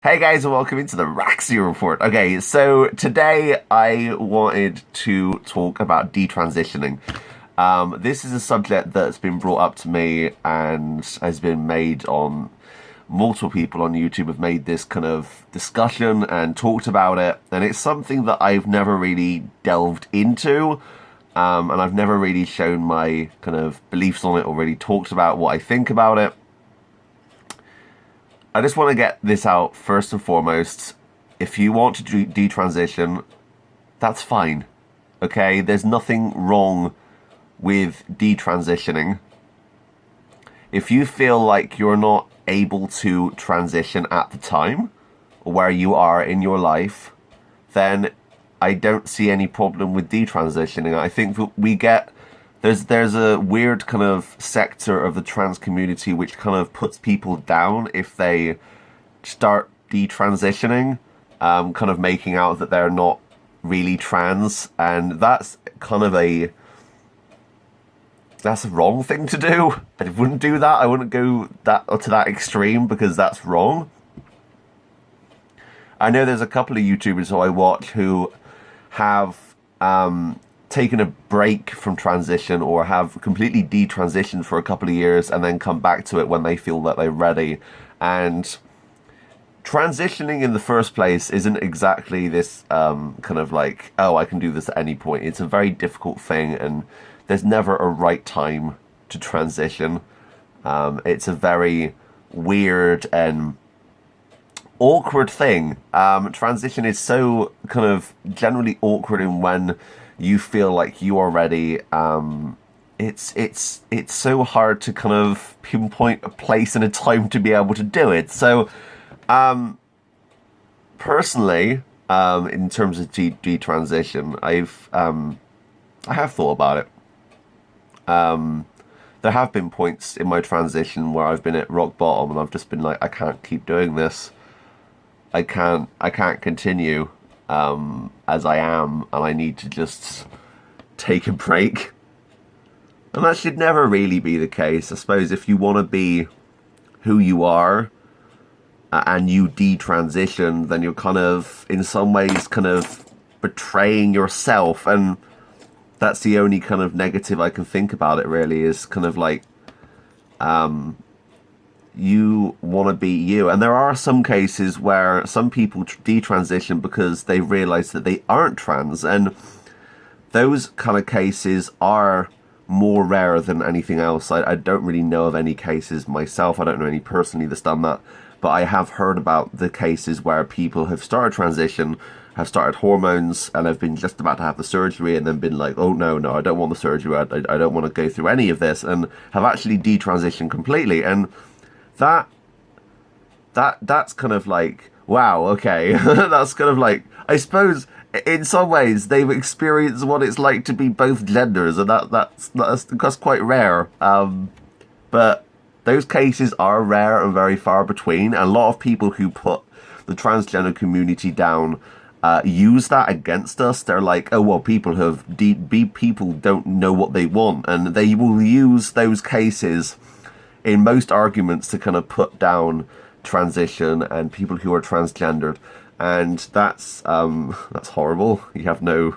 Hey guys, and welcome into the Roxy Report. Okay, so today I wanted to talk about detransitioning. This is a subject that's been brought up to me and has been made on multiple people on YouTube have made this kind of discussion and talked about it, and it's something that I've never really delved into, and I've never really shown my kind of beliefs on it or really talked about what I think about it. I just want to get this out first and foremost. If you want to detransition, that's fine. Okay? There's nothing wrong with detransitioning. If you feel like you're not able to transition at the time, or where you are in your life, then I don't see any problem with detransitioning. I think that we get... There's a weird kind of sector of the trans community which kind of puts people down if they start detransitioning, kind of making out that they're not really trans, and that's kind of that's a wrong thing to do. I wouldn't do that. I wouldn't go to that extreme because that's wrong. I know there's a couple of YouTubers who I watch who have taken a break from transition or have completely detransitioned for a couple of years and then come back to it when they feel that they're ready. And transitioning in the first place isn't exactly this kind of like, oh, I can do this at any point. It's a very difficult thing, and there's never a right time to transition. It's a very weird and awkward thing. Transition is so kind of generally awkward in when you feel like you are ready. It's so hard to kind of pinpoint a place and a time to be able to do it. So, personally, in terms of detransition, I have thought about it. There have been points in my transition where I've been at rock bottom and I've just been like, I can't keep doing this. I can't continue as I am, and I need to just take a break. And that should never really be the case. I suppose if you want to be who you are and you detransition, then you're kind of, in some ways, kind of betraying yourself. And that's the only kind of negative I can think about it, really, is kind of like, you want to be you. And there are some cases where some people detransition because they realize that they aren't trans, and those kind of cases are more rare than anything else. I don't really know of any cases myself. I don't know any personally that's done that, but I have heard about the cases where people have started transition, have started hormones, and have been just about to have the surgery and then been like, oh no, I don't want the surgery, I don't want to go through any of this, and have actually detransitioned completely. And that's kind of like, wow, okay. That's kind of like, I suppose in some ways they've experienced what it's like to be both genders, and that's quite rare. But those cases are rare and very far between, and a lot of people who put the transgender community down use that against us. They're like, oh well, people don't know what they want, and they will use those cases in most arguments to kind of put down transition and people who are transgendered, and that's horrible. You have no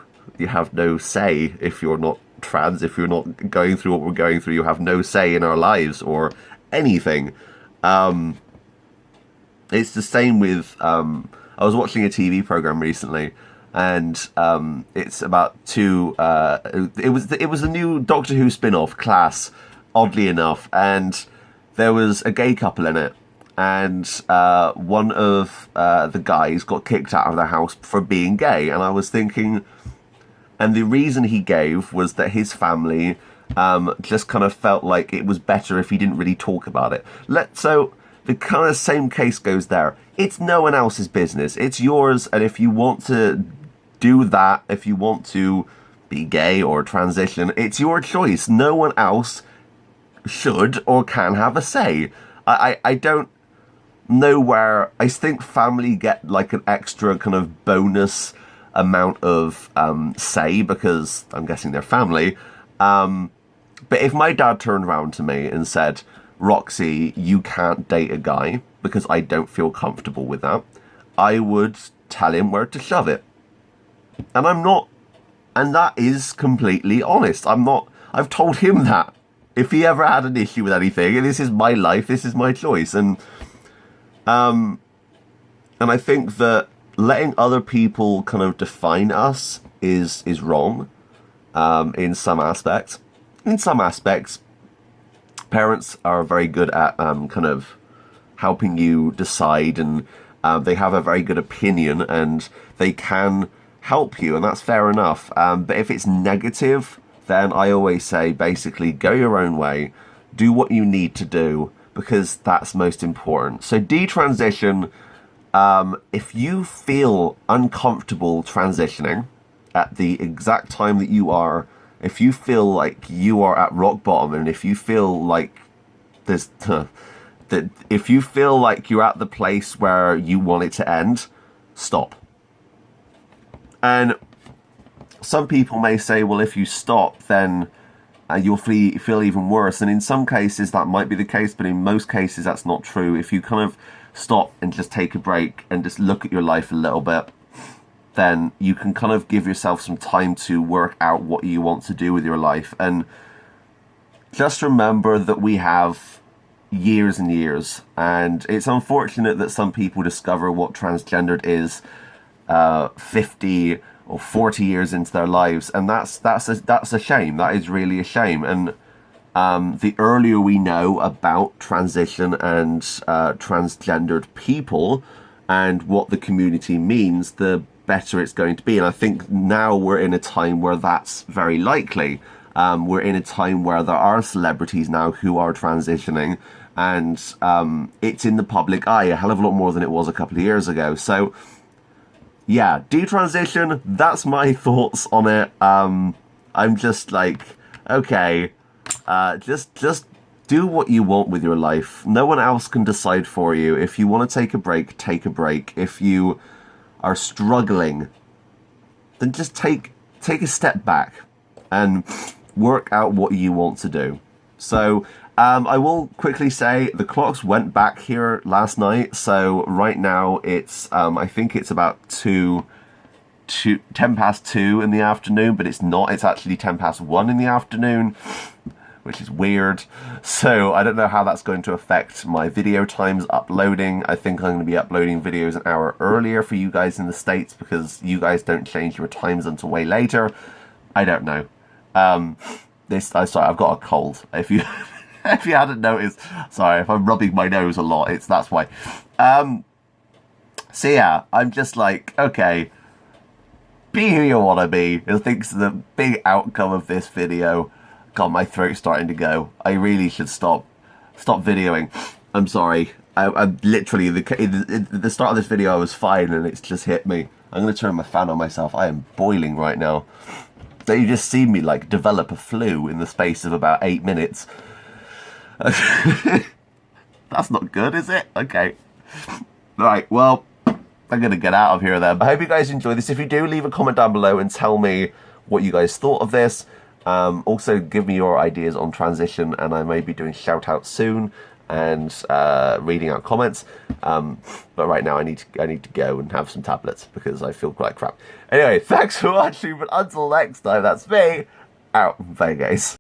say if you're not trans. If you're not going through what we're going through, you have no say in our lives or anything. It's the same with I was watching a TV program recently, and it's about it was a new Doctor Who spin-off, Class, oddly enough, and there was a gay couple in it, and one of the guys got kicked out of their house for being gay. And I was thinking, and the reason he gave was that his family just kind of felt like it was better if he didn't really talk about it. So the kind of same case goes there. It's no one else's business. It's yours, and if you want to do that, if you want to be gay or transition, it's your choice. No one else should or can have a say. I don't know where... I think family get like an extra kind of bonus amount of say because I'm guessing they're family. But if my dad turned around to me and said, Roxy, you can't date a guy because I don't feel comfortable with that, I would tell him where to shove it. And I'm not, and that is completely honest. I've told him that. If he ever had an issue with anything, this is my life, this is my choice. And I think that letting other people kind of define us is wrong in some aspects. In some aspects, parents are very good at kind of helping you decide, and they have a very good opinion, and they can help you, and that's fair enough. But if it's negative, then I always say basically go your own way, do what you need to do, because that's most important. So detransition, if you feel uncomfortable transitioning at the exact time that you are, if you feel like you are at rock bottom, and if you feel like there's that if you feel like you're at the place where you want it to end, stop. And some people may say, well, if you stop, then you'll feel even worse. And in some cases, that might be the case, but in most cases, that's not true. If you kind of stop and just take a break and just look at your life a little bit, then you can kind of give yourself some time to work out what you want to do with your life. And just remember that we have years and years, and it's unfortunate that some people discover what transgendered is 50 or 40 years into their lives, and that's a shame. That is really a shame. And the earlier we know about transition and transgendered people and what the community means, the better it's going to be. And I think now we're in a time where that's very likely. We're in a time where there are celebrities now who are transitioning, and it's in the public eye a hell of a lot more than it was a couple of years ago. So yeah, detransition, that's my thoughts on it. I'm just like, okay, just do what you want with your life. No one else can decide for you. If you want to take a break, take a break. If you are struggling, then just take a step back and work out what you want to do. So I will quickly say the clocks went back here last night. So right now it's, I think it's about 10 past 2 in the afternoon, but it's not. It's actually 10 past 1 in the afternoon, which is weird. So I don't know how that's going to affect my video times uploading. I think I'm going to be uploading videos an hour earlier for you guys in the States, because you guys don't change your times until way later. I don't know. Sorry, I've got a cold. If you if you hadn't noticed, sorry, if I'm rubbing my nose a lot, that's why. So yeah, I'm just like, okay, be who you want to be. I think it's the big outcome of this video. God, my throat's starting to go. I really should stop videoing. I'm sorry. I literally, at the start of this video I was fine, and it's just hit me. I'm going to turn my fan on myself. I am boiling right now. So you just see me like develop a flu in the space of about 8 minutes. That's not good, is it? Okay. Right, well, I'm going to get out of here then. I hope you guys enjoyed this. If you do, leave a comment down below and tell me what you guys thought of this. Also, give me your ideas on transition, and I may be doing shout-outs soon and reading out comments. But right now I need to go and have some tablets because I feel quite crap. Anyway, thanks for watching, but until next time, that's me, out. Bye, guys.